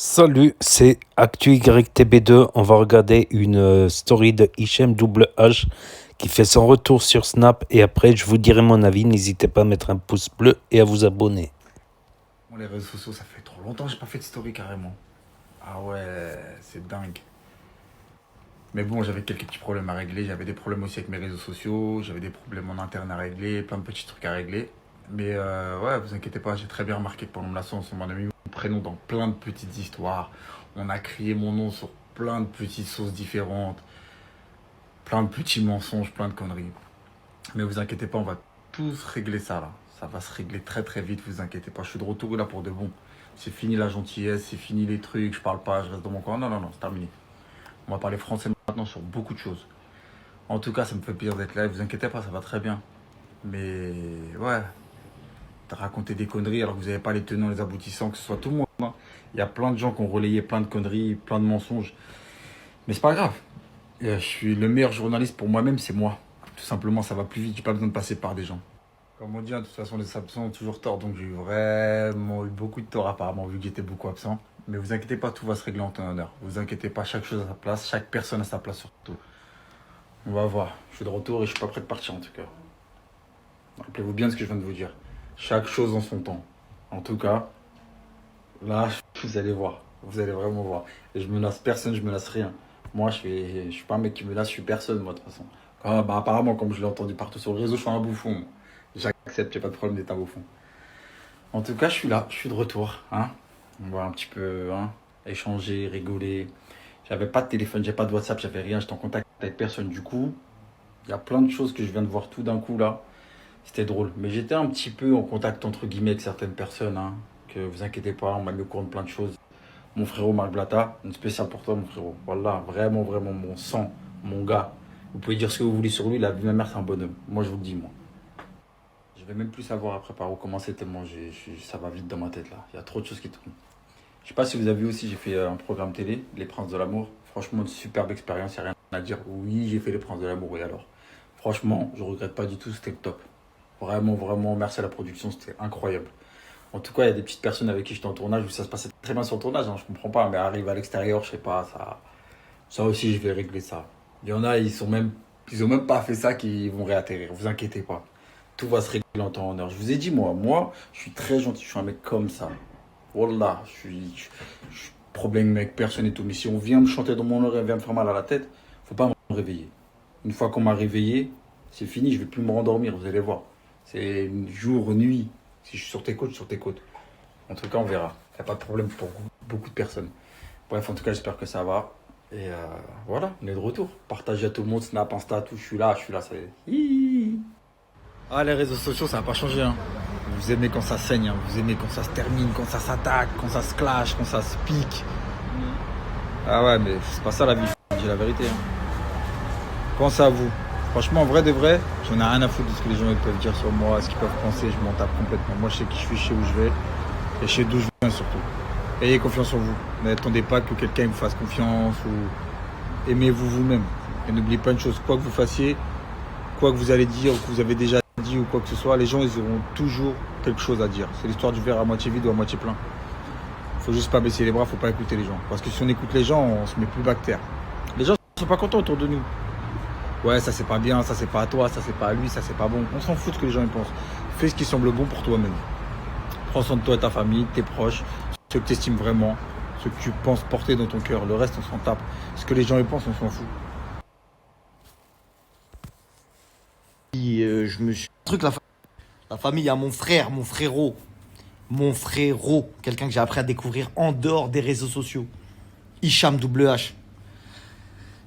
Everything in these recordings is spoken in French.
Salut, c'est ActuYTB2. On va regarder une story de Hichem double H qui fait son retour sur Snap et après je vous dirai mon avis. N'hésitez pas à mettre un pouce bleu et à vous abonner. Bon, les réseaux sociaux, ça fait trop longtemps que j'ai pas fait de story carrément. Ah ouais, c'est dingue. Mais bon, j'avais quelques petits problèmes à régler. J'avais des problèmes aussi avec mes réseaux sociaux. J'avais des problèmes en interne à régler. Plein de petits trucs à régler. Mais ouais, vous inquiétez pas, j'ai très bien remarqué que pendant mon absence, on m'a mis mon prénom dans plein de petites histoires. On a crié mon nom sur plein de petites sauces différentes. Plein de petits mensonges, plein de conneries. Mais vous inquiétez pas, on va tous régler ça là. Ça va se régler très très vite, vous inquiétez pas. Je suis de retour là pour de bon. C'est fini la gentillesse, c'est fini les trucs, je parle pas, je reste dans mon coin. Non, non, non, c'est terminé. On va parler français maintenant sur beaucoup de choses. En tout cas, ça me fait plaisir d'être là. Vous inquiétez pas, ça va très bien. Mais ouais, t'as raconté des conneries alors que vous n'avez pas les tenants, les aboutissants, que ce soit tout le monde, hein. Il y a plein de gens qui ont relayé plein de conneries, plein de mensonges. Mais c'est pas grave. Je suis le meilleur journaliste pour moi-même, c'est moi. Tout simplement, ça va plus vite, j'ai pas besoin de passer par des gens. Comme on dit, hein, de toute façon, les absents ont toujours tort, donc j'ai vraiment eu beaucoup de tort apparemment, vu que j'étais beaucoup absent. Mais vous inquiétez pas, tout va se régler en temps et en heure. Vous inquiétez pas, chaque chose à sa place, chaque personne à sa place surtout. On va voir. Je suis de retour et je suis pas prêt de partir en tout cas. Rappelez-vous bien de ce que je viens de vous dire. Chaque chose en son temps. En tout cas, là, vous allez voir. Vous allez vraiment voir. Et je menace personne, je menace rien. Moi, je suis pas un mec qui menace, je suis personne, moi, de toute façon. Ah, bah, apparemment, comme je l'ai entendu partout sur le réseau, je suis un bouffon, moi. J'accepte, j'ai pas de problème d'être un bouffon. En tout cas, je suis là, je suis de retour, hein. On va un petit peu, hein, échanger, rigoler. J'avais pas de téléphone, j'ai pas de WhatsApp, j'avais rien, j'étais en contact avec personne. Du coup, il y a plein de choses que je viens de voir tout d'un coup là. C'était drôle. Mais j'étais un petit peu en contact entre guillemets avec certaines personnes, hein. Que vous inquiétez pas, on m'a mis au courant de plein de choses. Mon frérot Marc Blata, une spéciale pour toi, mon frérot. Voilà, vraiment, vraiment mon sang, mon gars. Vous pouvez dire ce que vous voulez sur lui, la vie de ma mère, c'est un bonhomme. Moi, je vous le dis, moi. Je vais même plus savoir après par où commencer tellement ça va vite dans ma tête là. Il y a trop de choses qui tournent. Je sais pas si vous avez vu aussi, j'ai fait un programme télé, Les Princes de l'amour. Franchement, une superbe expérience, il n'y a rien à dire. Oui, j'ai fait Les Princes de l'amour, et alors? Franchement, je regrette pas du tout, c'était le top. Vraiment, vraiment, merci à la production, c'était incroyable. En tout cas, il y a des petites personnes avec qui j'étais en tournage où ça se passait très bien sur le tournage, hein, je comprends pas, mais arrive à l'extérieur, je sais pas, ça aussi, je vais régler ça. Il y en a, ils ont même pas fait ça, qui vont réatterrir, vous inquiétez pas. Tout va se régler en temps en heure. Je vous ai dit, moi, je suis très gentil, je suis un mec comme ça. Wallah, je suis problème avec personne et tout. Mais si on vient me chanter dans mon oreille, vient me faire mal à la tête, faut pas me réveiller. Une fois qu'on m'a réveillé, c'est fini, je vais plus me rendormir, vous allez voir. C'est jour, nuit. Si je suis sur tes côtes, je suis sur tes côtes. En tout cas, on verra. Il n'y a pas de problème pour beaucoup de personnes. Bref, en tout cas, j'espère que ça va. Et voilà, on est de retour. Partagez à tout le monde, Snap, Insta, tout. Je suis là, ça y est. Hihi. Ah, les réseaux sociaux, ça n'a pas changé, hein. Vous aimez quand ça saigne, hein. Vous aimez quand ça se termine, quand ça s'attaque, quand ça se clash, quand ça se pique. Ah ouais, mais c'est pas ça la vie, je dis la vérité, hein. Pensez à vous. Franchement, en vrai de vrai, j'en ai rien à foutre de ce que les gens ils peuvent dire sur moi, ce qu'ils peuvent penser, je m'en tape complètement. Moi, je sais qui je suis, je sais où je vais, et je sais d'où je viens surtout. Ayez confiance en vous. N'attendez pas que quelqu'un vous fasse confiance, ou aimez-vous vous-même. Et n'oubliez pas une chose, quoi que vous fassiez, quoi que vous allez dire, ou que vous avez déjà dit, ou quoi que ce soit, les gens, ils auront toujours quelque chose à dire. C'est l'histoire du verre à moitié vide ou à moitié plein. Faut juste pas baisser les bras, faut pas écouter les gens. Parce que si on écoute les gens, on se met plus bactère. Les gens sont pas contents autour de nous. Ouais, ça c'est pas bien, ça c'est pas à toi, ça c'est pas à lui, ça c'est pas bon. On s'en fout de ce que les gens ils pensent. Fais ce qui semble bon pour toi-même. Prends soin de toi et ta famille, tes proches, ceux que tu estimes vraiment, ceux que tu penses porter dans ton cœur. Le reste, on s'en tape. Ce que les gens ils pensent, on s'en fout. Je me suis. Truc, la famille, il y a mon frère, mon frérot, quelqu'un que j'ai appris à découvrir en dehors des réseaux sociaux. Hicham double H.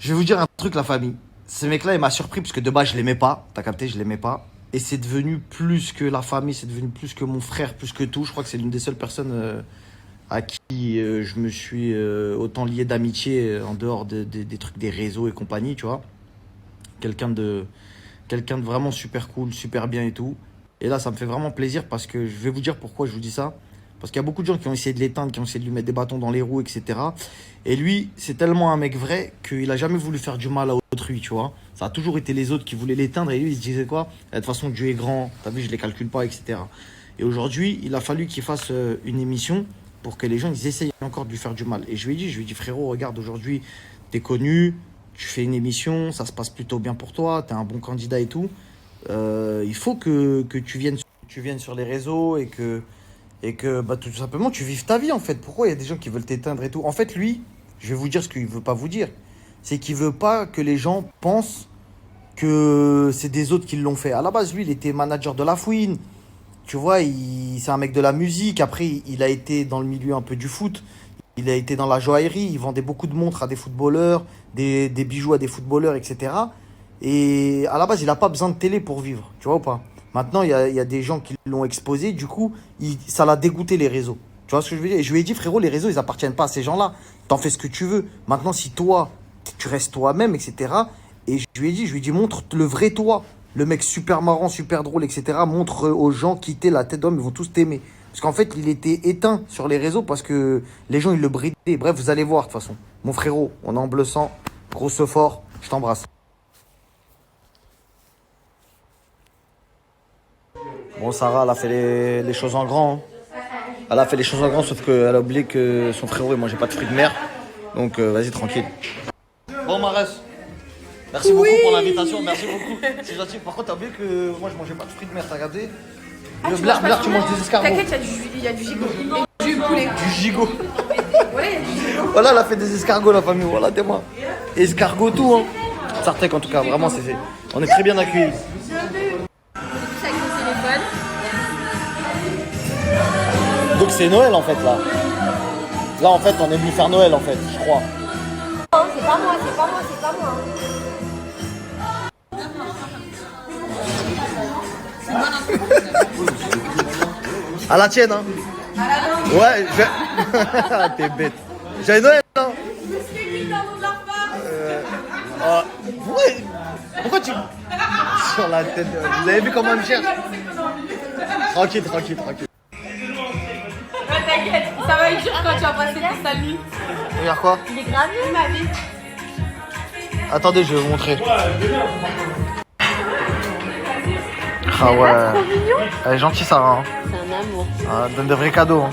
Je vais vous dire un truc, la famille. Ce mec-là, il m'a surpris parce que de base, je l'aimais pas. T'as capté, je l'aimais pas. Et c'est devenu plus que la famille, c'est devenu plus que mon frère, plus que tout. Je crois que c'est l'une des seules personnes à qui je me suis autant lié d'amitié en dehors des trucs des réseaux et compagnie, tu vois. Quelqu'un de, quelqu'un de vraiment super cool, super bien et tout. Et là, ça me fait vraiment plaisir parce que je vais vous dire pourquoi je vous dis ça. Parce qu'il y a beaucoup de gens qui ont essayé de l'éteindre, qui ont essayé de lui mettre des bâtons dans les roues, etc. Et lui, c'est tellement un mec vrai qu'il a jamais voulu faire du mal à autrui, tu vois. Ça a toujours été les autres qui voulaient l'éteindre et lui, il se disait quoi? De toute façon, Dieu est grand, t'as vu, je les calcule pas, etc. Et aujourd'hui, il a fallu qu'il fasse une émission pour que les gens ils essayent encore de lui faire du mal. Et je lui ai dit frérot, regarde, aujourd'hui, t'es connu, tu fais une émission, ça se passe plutôt bien pour toi, t'es un bon candidat et tout. Il faut que tu viennes sur les réseaux et que bah, tout simplement tu vives ta vie en fait. Pourquoi il y a des gens qui veulent t'éteindre et tout? En fait, lui, je vais vous dire ce qu'il veut pas vous dire. C'est qu'il veut pas que les gens pensent que c'est des autres qui l'ont fait. À la base, lui, il était manager de La Fouine. Tu vois, c'est un mec de la musique. Après, il a été dans le milieu un peu du foot. Il a été dans la joaillerie. Il vendait beaucoup de montres à des footballeurs, des bijoux à des footballeurs, etc. Et à la base, il n'a pas besoin de télé pour vivre. Tu vois ou pas? Maintenant, il y a des gens qui l'ont exposé. Du coup, ça l'a dégoûté, les réseaux. Tu vois ce que je veux dire? Et je lui ai dit, frérot, les réseaux, ils appartiennent pas à ces gens-là. T'en fais ce que tu veux. Maintenant, si toi, tu restes toi-même, etc. Et je lui ai dit, montre le vrai toi. Le mec super marrant, super drôle, etc. Montre aux gens qui t'es la tête d'homme, ils vont tous t'aimer. Parce qu'en fait, il était éteint sur les réseaux parce que les gens, ils le bridaient. Bref, vous allez voir, de toute façon. Mon frérot, on est en bleu sang. Grosse fort, je t'embrasse. Bon, Sarah, elle a fait les choses en grand. Hein. Elle a fait les choses en grand, sauf qu'elle a oublié que son frérot, il mangeait pas de fruits de mer. Donc, vas-y, tranquille. Bon, Marès. Merci beaucoup pour l'invitation, merci beaucoup. C'est gentil. Par contre, t'as oublié que moi, je mangeais pas de fruits de mer, t'as regardé? Blair, tu manges des escargots. T'inquiète, il y a du gigot. Et du poulet. Du gigot. Ouais, il y a du gigot. Voilà, elle a fait des escargots, la famille. Voilà, t'es moi. Escargots, tout, hein. Sartec, en tout cas, vraiment, on est très bien accueillis. Avec mon téléphone. Donc, c'est Noël, en fait, là. Là, en fait, on est venu faire Noël, en fait, je crois. Non, c'est pas moi, c'est pas moi, c'est pas moi. À la tienne, hein. Ouais, t'es bête. J'ai Noël, hein. Ouais. Pourquoi tu... Sur la tête, vous avez vu comment elle me cherche? Tranquille. Ouais, t'inquiète, ça va écrire quand tu vas passer ta sale nuit. Regarde quoi? Il est gravé, ma vie. Attendez, je vais vous montrer. Ah ouais. Elle est gentille, Sarah. Hein. C'est un amour. Ah, donne de vrais cadeaux. Hein.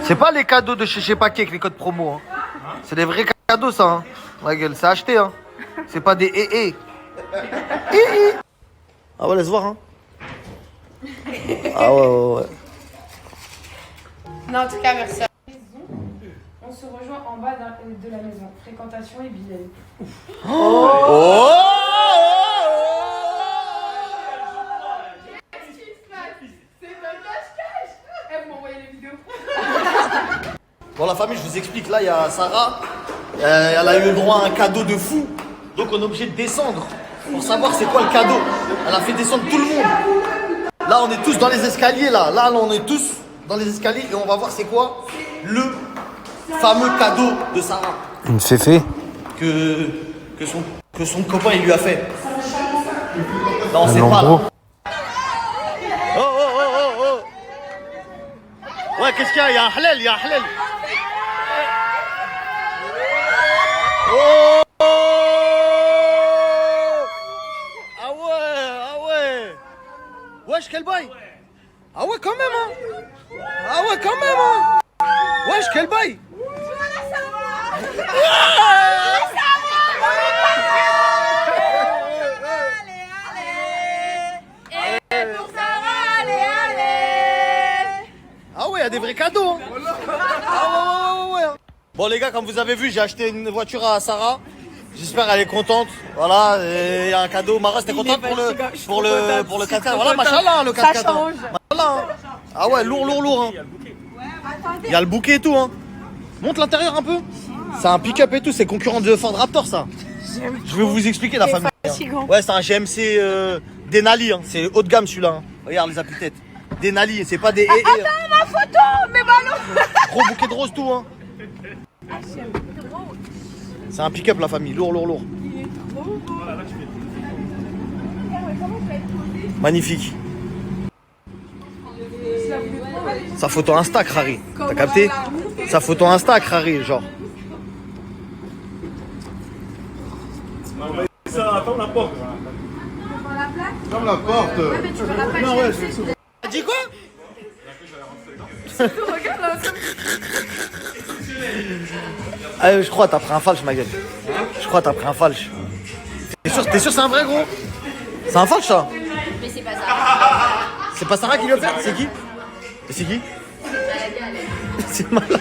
C'est pas les cadeaux de chez je sais pas qui avec les codes promo. Hein. C'est des vrais cadeaux, ça. Hein. Ouais, gueule, c'est acheté. Hein. C'est pas des Ah ouais, laisse voir. Hein. Ah ouais. Non, en tout cas, merci. On se rejoint en bas de la maison. Fréquentation et billets. Oh Bon, la famille, je vous explique. Là, il y a Sarah. Elle a eu le droit à un cadeau de fou. Donc, on est obligé de descendre pour savoir c'est quoi le cadeau. Elle a fait descendre tout le monde. Là, on est tous dans les escaliers. Là, on est tous dans les escaliers et on va voir c'est quoi le fameux cadeau de Sarah. Une féfé Que son copain il lui a fait. Non, c'est pas là. Oh. Ouais, qu'est-ce qu'il y a? Il y a un halal, Oh Ah ouais Wesh, quel bail. Ah ouais, quand même, hein. Wesh, quel bail. Ah ouais, il y a des vrais cadeaux. Hein. Ah ouais. Bon les gars, comme vous avez vu, j'ai acheté une voiture à Sarah. J'espère qu'elle est contente. Voilà, il y a un cadeau. Mara, t'es contente pour le 4x4. Voilà, machallah, le 4x4. Ça change. Machallah. Ah ouais, lourd. Hein. Il y a le bouquet et tout. Hein. Monte l'intérieur un peu. C'est un pick-up et tout. C'est concurrent de Ford Raptor, ça. Je vais vous expliquer la famille. Ouais, c'est un GMC Denali. Hein. C'est haut de gamme celui-là. Hein. Regarde les appuis-têtes. Denali, c'est pas des. Attends, ma photo, mes ballons. Gros bouquet de rose tout, hein. C'est un pick-up la famille, lourd. Il est trop beau. Magnifique. Sa photo Insta, Crary. T'as capté? Sa photo Insta, Crary, genre. Ça, attends la porte. Ferme la porte. Ouais, mais tu verras pas Non, ouais, GMC. T'as dit quoi? Regarde là. Ah, je crois, t'as pris un falche, ma gueule. Je crois, t'as pris un falche. T'es sûr, c'est un vrai gros? C'est un falche, ça? Mais c'est pas ça. C'est pas Sarah qui l'a fait? C'est qui? Et c'est qui? C'est malade.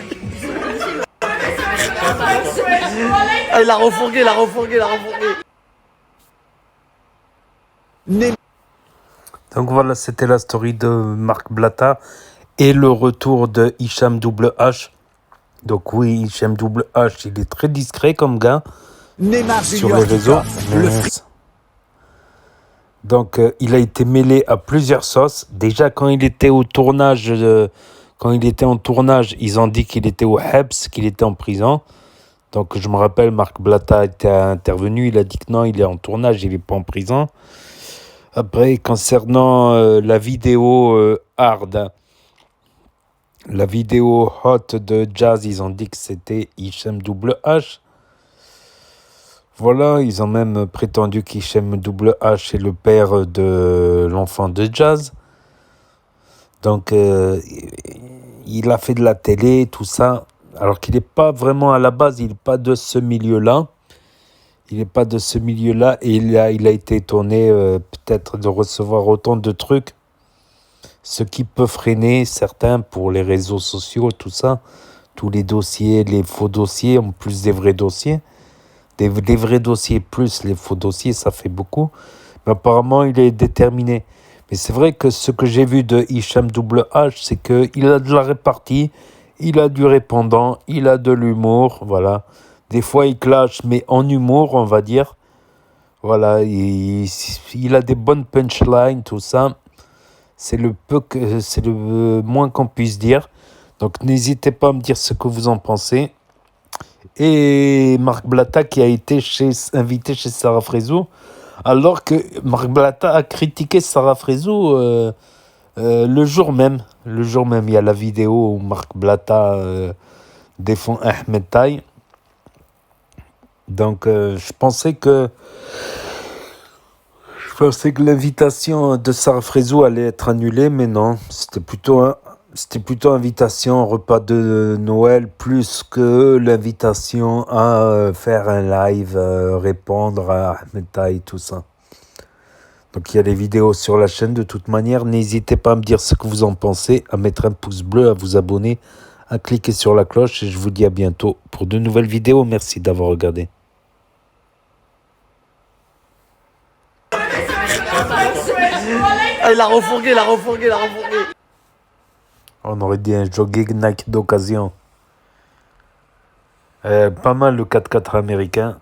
Ah, il l'a refourgué, il l'a refourgué, il l'a refourgué. Donc voilà, c'était la story de Marc Blatta et le retour de Hicham Double H. Donc oui, Hicham Double H, il est très discret comme gars sur les réseaux. Donc il a été mêlé à plusieurs sauces. Déjà quand il était au tournage, ils ont dit qu'il était au Hebs, qu'il était en prison. Donc je me rappelle, Marc Blatta était intervenu, il a dit que non, il est en tournage, il n'est pas en prison. Après, concernant la vidéo hard, la vidéo hot de Jazz, ils ont dit que c'était Hicham Double H. Voilà, ils ont même prétendu qu'Hicham Double H est le père de l'enfant de Jazz. Donc, il a fait de la télé, tout ça, alors qu'il n'est pas vraiment à la base, il n'est pas de ce milieu-là. Il n'est pas de ce milieu-là et il a été étonné peut-être de recevoir autant de trucs, ce qui peut freiner certains pour les réseaux sociaux, tout ça, tous les dossiers, les faux dossiers, en plus des vrais dossiers. Des vrais dossiers plus les faux dossiers, ça fait beaucoup. Mais apparemment, il est déterminé. Mais c'est vrai que ce que j'ai vu de Hicham Double H, c'est qu'il a de la répartie, il a du répondant, il a de l'humour, voilà. Des fois, il clash, mais en humour, on va dire. Voilà, il a des bonnes punchlines, tout ça. C'est le moins qu'on puisse dire. Donc, n'hésitez pas à me dire ce que vous en pensez. Et Marc Blatta qui a été invité chez Sarah Frézou, alors que Marc Blatta a critiqué Sarah Frézou le jour même. Le jour même, il y a la vidéo où Marc Blatta défend Ahmed Taï. Donc, je pensais que l'invitation de Sarah Frézou allait être annulée, mais non, c'était plutôt invitation au repas de Noël plus que l'invitation à faire un live, répondre à Ahmed Taï, tout ça. Donc il y a des vidéos sur la chaîne de toute manière. N'hésitez pas à me dire ce que vous en pensez, à mettre un pouce bleu, à vous abonner, à cliquer sur la cloche et je vous dis à bientôt pour de nouvelles vidéos. Merci d'avoir regardé. Ah, il l'a refourgué, il l'a refourgué, il l'a refourgué. On aurait dit un jogging Nike d'occasion. Pas mal le 4x4 américain.